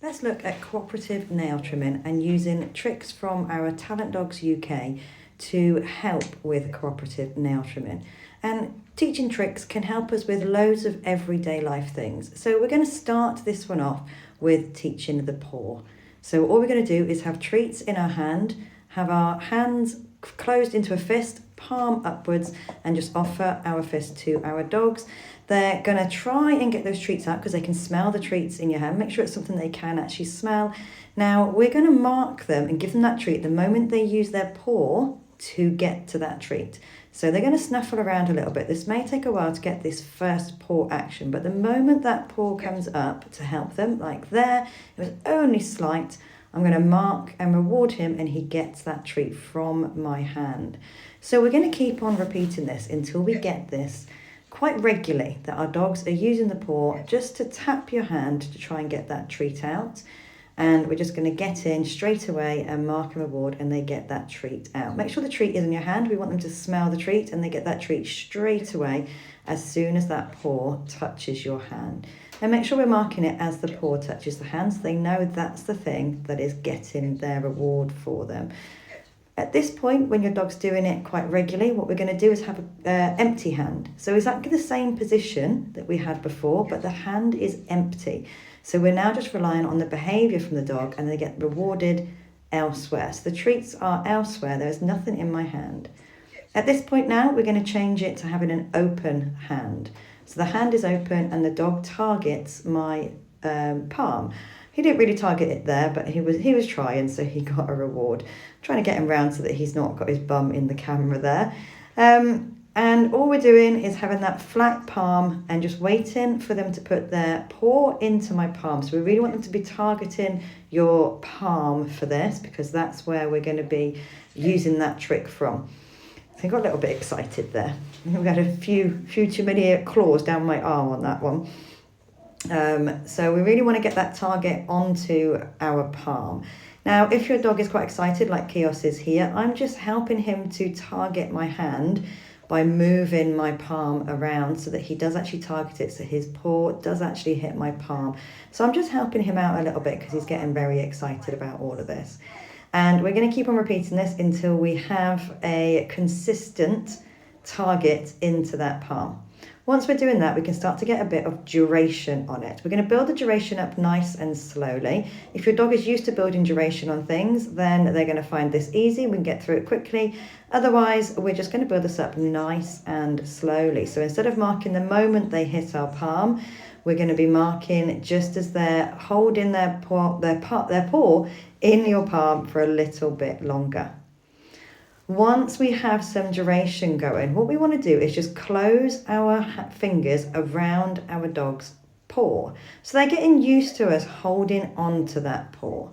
Let's look at cooperative nail trimming and using tricks from our Talent Dogs UK to help with cooperative nail trimming. And teaching tricks can help us with loads of everyday life things. So we're going to start this one off with teaching the paw. So all we're going to do is have treats in our hand, have our hands closed into a fist, palm upwards, and just offer our fist to our dogs. They're going to try and get those treats out because they can smell the treats in your hand. Make sure it's something they can actually smell. Now, we're going to mark them and give them that treat the moment they use their paw to get to that treat. So they're going to snuffle around a little bit. This may take a while to get this first paw action, but the moment that paw comes up to help them, like there, it was only slight, I'm going to mark and reward him and he gets that treat from my hand. So we're going to keep on repeating this until we get this quite regularly, that our dogs are using the paw just to tap your hand to try and get that treat out. And we're just going to get in straight away and mark and reward and they get that treat out. Make sure the treat is in your hand. We want them to smell the treat and they get that treat straight away as soon as that paw touches your hand. And make sure we're marking it as the paw touches the hand so they know that's the thing that is getting their reward for them. At this point, when your dog's doing it quite regularly, what we're going to do is have an empty hand. So exactly the same position that we had before, but the hand is empty. So we're now just relying on the behaviour from the dog and they get rewarded elsewhere. So the treats are elsewhere. There's nothing in my hand. At this point now, we're going to change it to having an open hand. So the hand is open and the dog targets my palm. He didn't really target it there, but he was trying, so he got a reward. I'm trying to get him round so that he's not got his bum in the camera there. And all we're doing is having that flat palm and just waiting for them to put their paw into my palm. So we really want them to be targeting your palm for this because that's where we're going to be using that trick from. So I got a little bit excited there. We had a few too many claws down my arm on that one. So we really want to get that target onto our palm. Now, if your dog is quite excited, like Kios is here, I'm just helping him to target my hand by moving my palm around so that he does actually target it, so his paw does actually hit my palm. So I'm just helping him out a little bit because he's getting very excited about all of this. And we're going to keep on repeating this until we have a consistent target into that palm. Once we're doing that, we can start to get a bit of duration on it. We're going to build the duration up nice and slowly. If your dog is used to building duration on things, then they're going to find this easy. We can get through it quickly. Otherwise, we're just going to build this up nice and slowly. So instead of marking the moment they hit our palm, we're going to be marking just as they're holding their paw in your palm for a little bit longer. Once we have some duration going, what we want to do is just close our fingers around our dog's paw. So they're getting used to us holding on to that paw.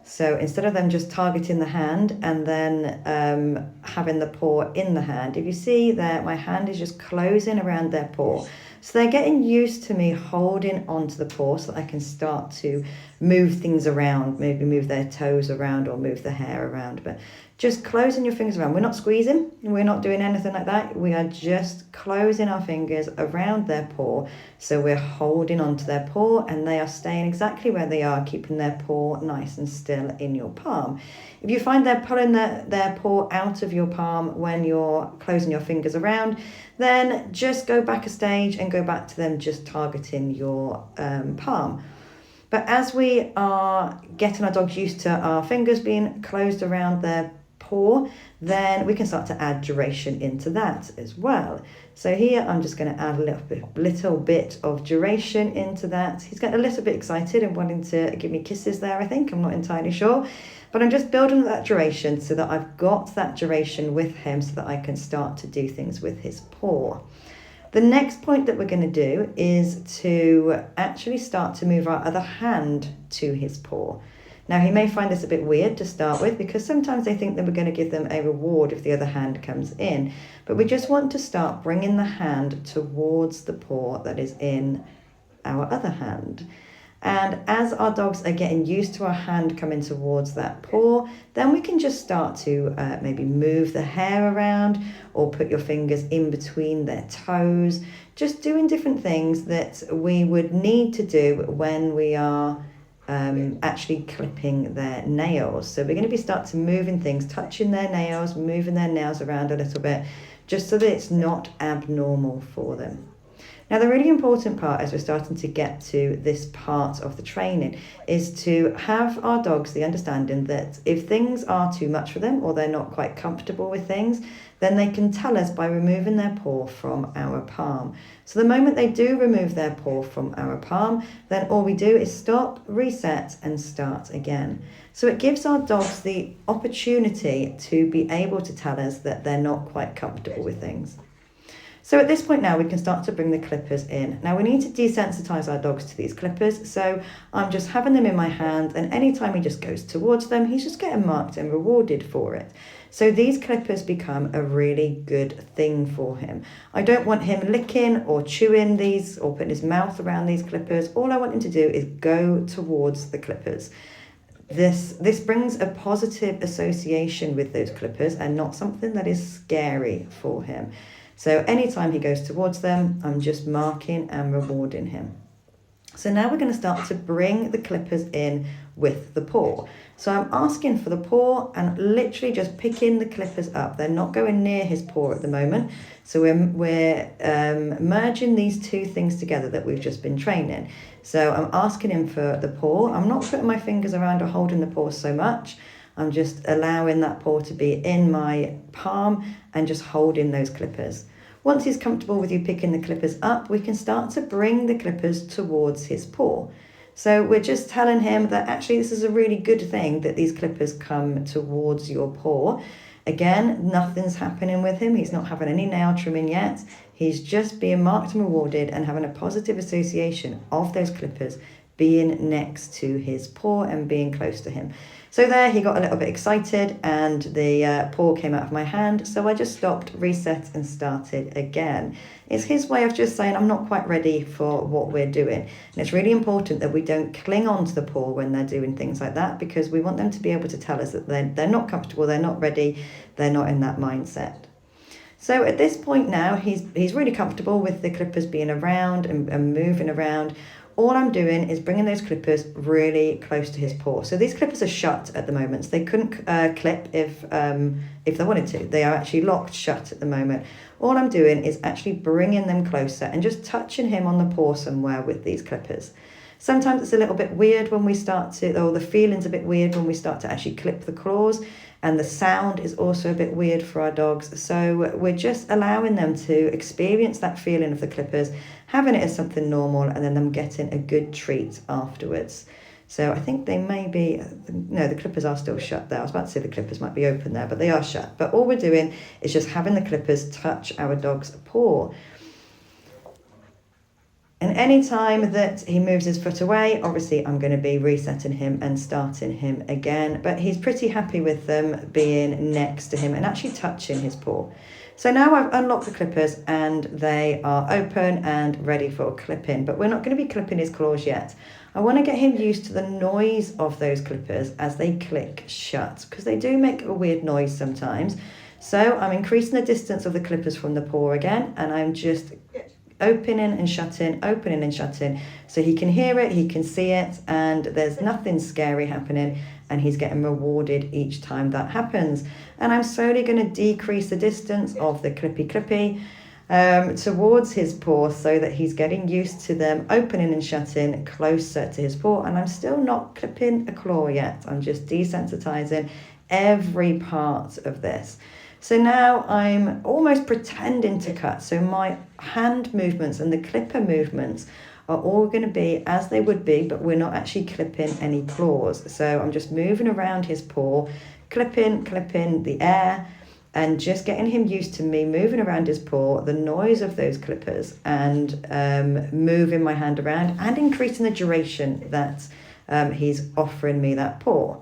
So instead of them just targeting the hand and then having the paw in the hand, if you see there, my hand is just closing around their paw. So they're getting used to me holding onto the paw so that I can start to move things around, maybe move their toes around or move the hair around. But just closing your fingers around. We're not squeezing, we're not doing anything like that. We are just closing our fingers around their paw. So we're holding onto their paw and they are staying exactly where they are, keeping their paw nice and still in your palm. If you find they're pulling their paw out of your palm when you're closing your fingers around, then just go back a stage and go back to them just targeting your palm. But as we are getting our dogs used to our fingers being closed around their paw, then we can start to add duration into that as well. So here I'm just going to add a little bit of duration into that. He's getting a little bit excited and wanting to give me kisses there, I think. I'm not entirely sure. But I'm just building that duration so that I've got that duration with him so that I can start to do things with his paw. The next point that we're going to do is to actually start to move our other hand to his paw. Now, he may find this a bit weird to start with because sometimes they think that we're going to give them a reward if the other hand comes in. But we just want to start bringing the hand towards the paw that is in our other hand. And as our dogs are getting used to our hand coming towards that paw, then we can just start to maybe move the hair around or put your fingers in between their toes, just doing different things that we would need to do when we are actually clipping their nails. So we're going to be starting moving things, touching their nails, moving their nails around a little bit, just so that it's not abnormal for them. Now, the really important part as we're starting to get to this part of the training is to have our dogs the understanding that if things are too much for them or they're not quite comfortable with things, then they can tell us by removing their paw from our palm. So the moment they do remove their paw from our palm, then all we do is stop, reset, and start again. So it gives our dogs the opportunity to be able to tell us that they're not quite comfortable with things. So at this point now, we can start to bring the clippers in. Now we need to desensitize our dogs to these clippers. So I'm just having them in my hand, and anytime he just goes towards them, he's just getting marked and rewarded for it. So these clippers become a really good thing for him. I don't want him licking or chewing these or putting his mouth around these clippers. All I want him to do is go towards the clippers. This brings a positive association with those clippers and not something that is scary for him. So anytime he goes towards them, I'm just marking and rewarding him. So now we're going to start to bring the clippers in with the paw. So I'm asking for the paw and literally just picking the clippers up. They're not going near his paw at the moment. So we're merging these two things together that we've just been training. So I'm asking him for the paw. I'm not putting my fingers around or holding the paw so much. I'm just allowing that paw to be in my palm and just holding those clippers. Once he's comfortable with you picking the clippers up, we can start to bring the clippers towards his paw. So we're just telling him that actually this is a really good thing that these clippers come towards your paw. Again, nothing's happening with him. He's not having any nail trimming yet. He's just being marked and rewarded and having a positive association of those clippers being next to his paw and being close to him. So there he got a little bit excited and the paw came out of my hand. So I just stopped, reset and started again. It's his way of just saying, I'm not quite ready for what we're doing. And it's really important that we don't cling on to the paw when they're doing things like that, because we want them to be able to tell us that they're not comfortable, they're not ready, they're not in that mindset. So at this point now, he's really comfortable with the clippers being around and moving around. All I'm doing is bringing those clippers really close to his paw. So these clippers are shut at the moment. So they couldn't clip if they wanted to. They are actually locked shut at the moment. All I'm doing is actually bringing them closer and just touching him on the paw somewhere with these clippers. Sometimes it's a little bit weird when we start to, or the feeling's a bit weird when we start to actually clip the claws. And the sound is also a bit weird for our dogs. So we're just allowing them to experience that feeling of the clippers, having it as something normal, and then them getting a good treat afterwards. So I think they may be, no, the clippers are still shut there. I was about to say the clippers might be open there, but they are shut. But all we're doing is just having the clippers touch our dog's paw. And any time that he moves his foot away, obviously I'm going to be resetting him and starting him again. But he's pretty happy with them being next to him and actually touching his paw. So now I've unlocked the clippers and they are open and ready for clipping. But we're not going to be clipping his claws yet. I want to get him used to the noise of those clippers as they click shut, because they do make a weird noise sometimes. So I'm increasing the distance of the clippers from the paw again, and I'm just opening and shutting, so he can hear it, he can see it, and there's nothing scary happening, and he's getting rewarded each time that happens. And I'm slowly going to decrease the distance of the clippy towards his paw, so that he's getting used to them opening and shutting closer to his paw. And I'm still not clipping a claw yet. I'm just desensitizing every part of this. So now I'm almost pretending to cut. So my hand movements and the clipper movements are all going to be as they would be, but we're not actually clipping any claws. So I'm just moving around his paw, clipping the air, and just getting him used to me moving around his paw, the noise of those clippers, and moving my hand around and increasing the duration that he's offering me that paw.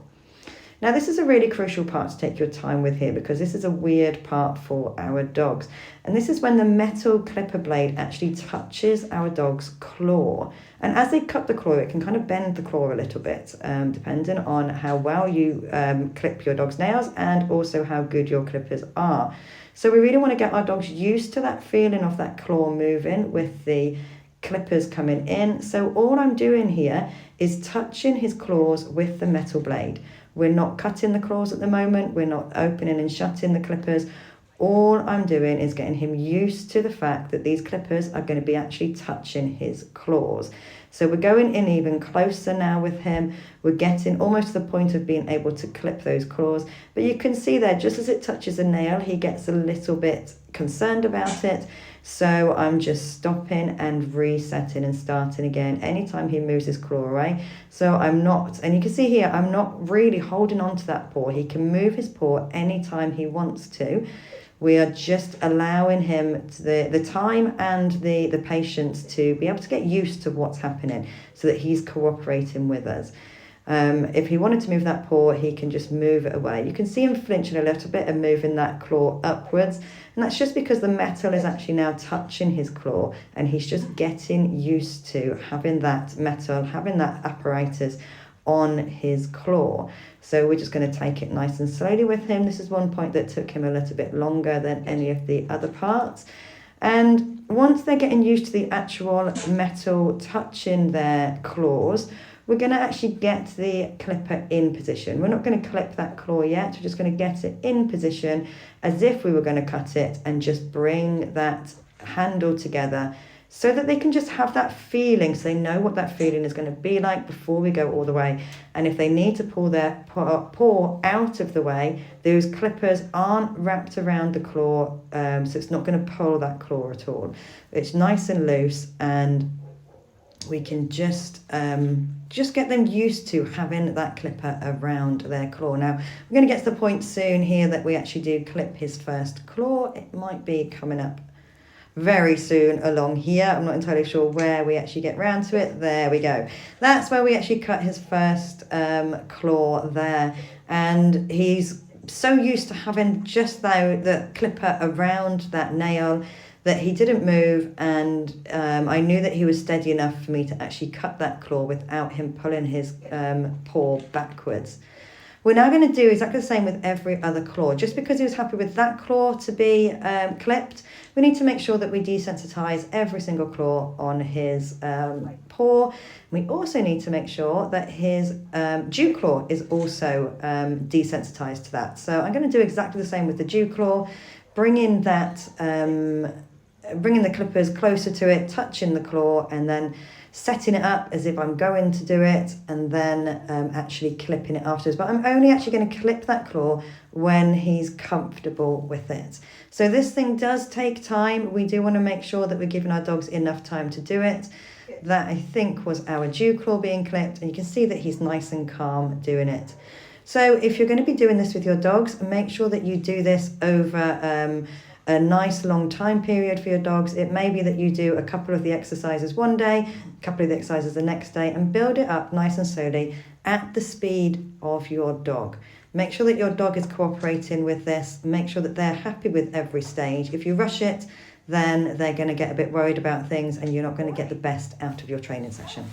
Now, this is a really crucial part to take your time with here, because this is a weird part for our dogs. And this is when the metal clipper blade actually touches our dog's claw. And as they cut the claw, it can kind of bend the claw a little bit, depending on how well you clip your dog's nails and also how good your clippers are. So we really want to get our dogs used to that feeling of that claw moving with the clippers coming in. So all I'm doing here is touching his claws with the metal blade. We're not cutting the claws at the moment. We're not opening and shutting the clippers. All I'm doing is getting him used to the fact that these clippers are going to be actually touching his claws. So we're going in even closer now with him. We're getting almost to the point of being able to clip those claws. But you can see there, just as it touches a nail, he gets a little bit concerned about it. So I'm just stopping and resetting and starting again anytime he moves his claw away. So I'm not, and you can see here, I'm not really holding on to that paw. He can move his paw anytime he wants to. We are just allowing him the time and the patience to be able to get used to what's happening so that he's cooperating with us. If he wanted to move that paw, he can just move it away. You can see him flinching a little bit and moving that claw upwards. And that's just because the metal is actually now touching his claw and he's just getting used to having that metal, having that apparatus on his claw. So we're just going to take it nice and slowly with him. This is one point that took him a little bit longer than any of the other parts. And once they're getting used to the actual metal touching their claws, we're going to actually get the clipper in position. We're not going to clip that claw yet. We're just going to get it in position as if we were going to cut it and just bring that handle together so that they can just have that feeling, so they know what that feeling is going to be like before we go all the way. And if they need to pull their paw out of the way, those clippers aren't wrapped around the claw, so it's not going to pull that claw at all. It's nice and loose, and we can just get them used to having that clipper around their claw. Now, we're going to get to the point soon here that we actually do clip his first claw. It might be coming up very soon along here. I'm not entirely sure where we actually get round to it. There we go. That's where we actually cut his first claw there. And he's so used to having just the clipper around that nail that he didn't move, and I knew that he was steady enough for me to actually cut that claw without him pulling his paw backwards. We're now going to do exactly the same with every other claw. Just because he was happy with that claw to be clipped, we need to make sure that we desensitize every single claw on his paw. We also need to make sure that his dew claw is also desensitized to that. So I'm going to do exactly the same with the dew claw, bringing the clippers closer to it, touching the claw, and then setting it up as if I'm going to do it, and then actually clipping it afterwards. But I'm only actually going to clip that claw when he's comfortable with it. So this thing does take time. We do want to make sure that we're giving our dogs enough time to do it. That, I think, was our dew claw being clipped, and you can see that he's nice and calm doing it. So if you're going to be doing this with your dogs, make sure that you do this over a nice long time period for your dogs. It may be that you do a couple of the exercises one day, a couple of the exercises the next day, and build it up nice and slowly at the speed of your dog. Make sure that your dog is cooperating with this. Make sure that they're happy with every stage. If you rush it, then they're going to get a bit worried about things and you're not going to get the best out of your training session.